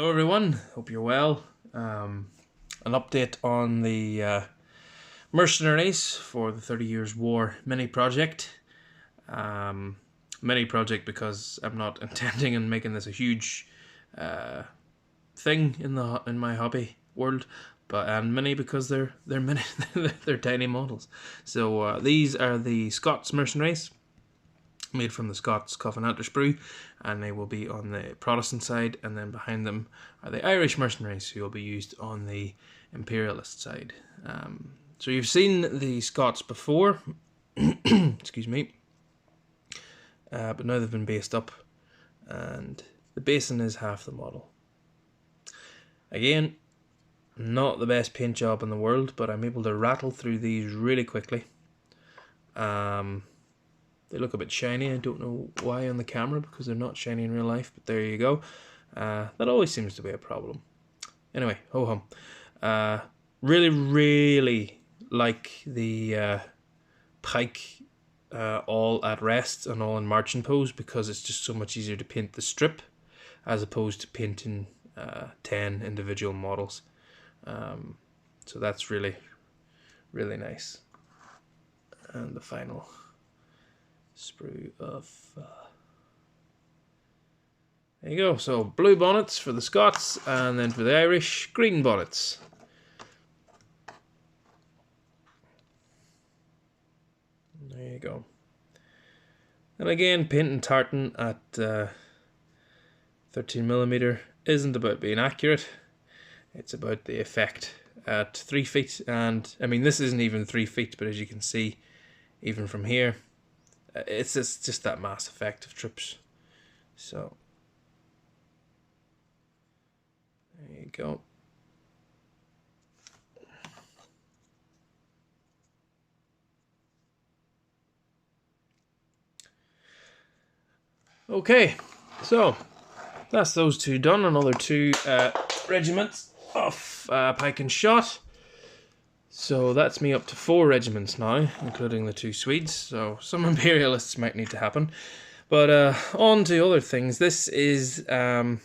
Hello everyone, hope you're well. An update on the mercenaries for the 30 Years War mini project. Mini project because I'm not intending on making this a huge thing in my hobby world, but mini because they're mini they're tiny models. So these are the Scots mercenaries, made from the Scots Covenanter sprue, and they will be on the Protestant side, and then behind them are the Irish mercenaries, who will be used on the Imperialist side. So you've seen the Scots before, excuse me, but now they've been based up, and the basin is half the model. Again, not the best paint job in the world, but I'm able to rattle through these really quickly. They look a bit shiny. I don't know why on the camera, because they're not shiny in real life, but there you go. That always seems to be a problem. Anyway, ho-hum. Really like the Pike all at rest and all in marching pose, because it's just so much easier to paint the strip as opposed to painting 10 individual models. So that's really nice. And the final sprue of there you go. So blue bonnets for the Scots, and then for the Irish, green bonnets. There you go. And again, paint and tartan at 13mm isn't about being accurate, it's about the effect at 3 feet. And I mean, this isn't even 3 feet, but as you can see, even from here, it's just that mass effect of troops. So there you go. Okay, so that's those two done. Another two regiments of Pike and Shotte. So that's me up to 4 regiments now, including the 2 Swedes. So some Imperialists might need to happen. But on to other things. This is... I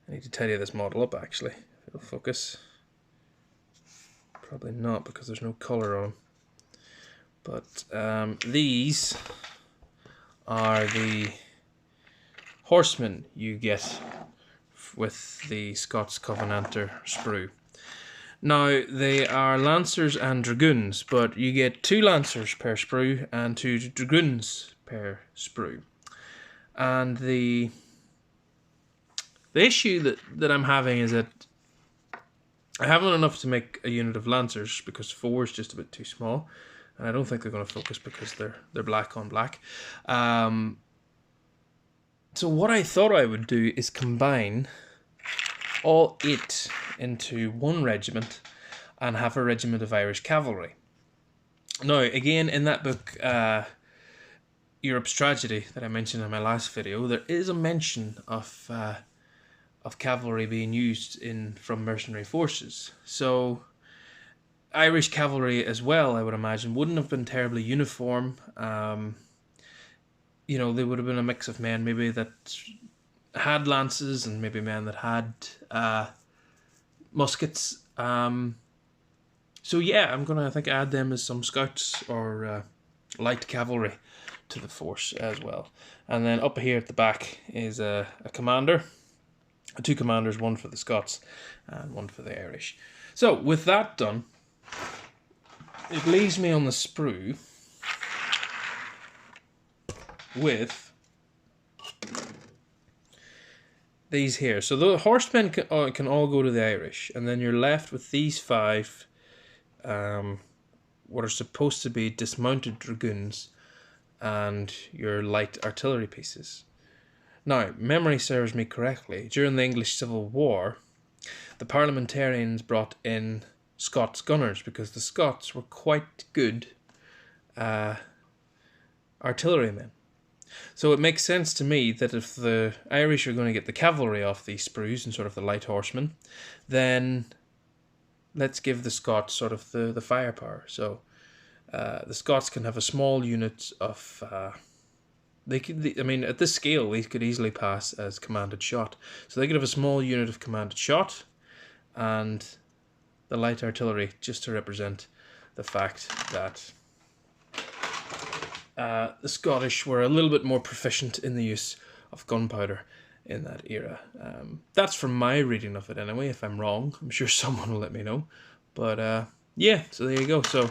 need to tidy this model up, actually. If it'll focus. Probably not, because there's no colour on them. But these are the horsemen you get with the Scots Covenanter sprue. Now, they are Lancers and Dragoons, but you get 2 Lancers per sprue and 2 Dragoons per sprue. And the issue that I'm having is that I haven't enough to make a unit of Lancers, because 4 is just a bit too small, and I don't think they're going to focus because they're black on black. So what I thought I would do is combine all 8 into 1 regiment and have a regiment of Irish cavalry. Now, again, in that book, Europe's Tragedy, that I mentioned in my last video, there is a mention of cavalry being used from mercenary forces. So Irish cavalry as well, I would imagine, wouldn't have been terribly uniform. You know, they would have been a mix of men maybe that had lances and maybe men that had muskets. So yeah, I'm gonna, I think, add them as some scouts or light cavalry to the force as well. And then up here at the back is a commander, 2 commanders, 1 for the Scots and 1 for the Irish. So with that done, it leaves me on the sprue with these here. So the horsemen can all go to the Irish, and then you're left with these 5 what are supposed to be dismounted dragoons and your light artillery pieces. Now, memory serves me correctly, during the English Civil War, the parliamentarians brought in Scots gunners, because the Scots were quite good artillerymen. So it makes sense to me that if the Irish are going to get the cavalry off these sprues and sort of the light horsemen, then let's give the Scots sort of the firepower. So the Scots can have a small unit of I mean, at this scale, these could easily pass as commanded shot. So they could have a small unit of commanded shot, and the light artillery, just to represent the fact that the Scottish were a little bit more proficient in the use of gunpowder in that era. That's from my reading of it anyway. If I'm wrong, I'm sure someone will let me know. But yeah, so there you go. So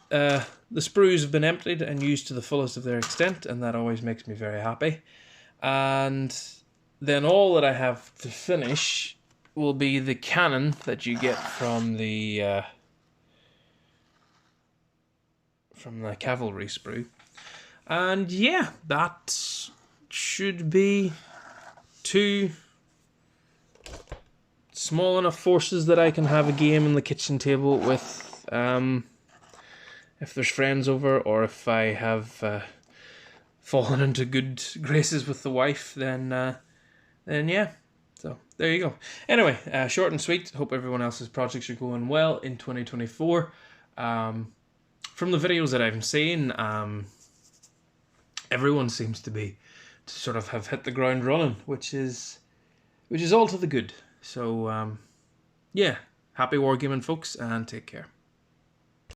the sprues have been emptied and used to the fullest of their extent, and that always makes me very happy. And then all that I have to finish will be the cannon that you get from the cavalry sprue. And yeah, that should be 2 small enough forces that I can have a game in the kitchen table with, if there's friends over, or if I have fallen into good graces with the wife, then yeah. So there you go. Anyway, short and sweet. Hope everyone else's projects are going well in 2024. From the videos that I've seen, everyone seems to sort of have hit the ground running, which is all to the good. So yeah, happy wargaming, folks, and take care.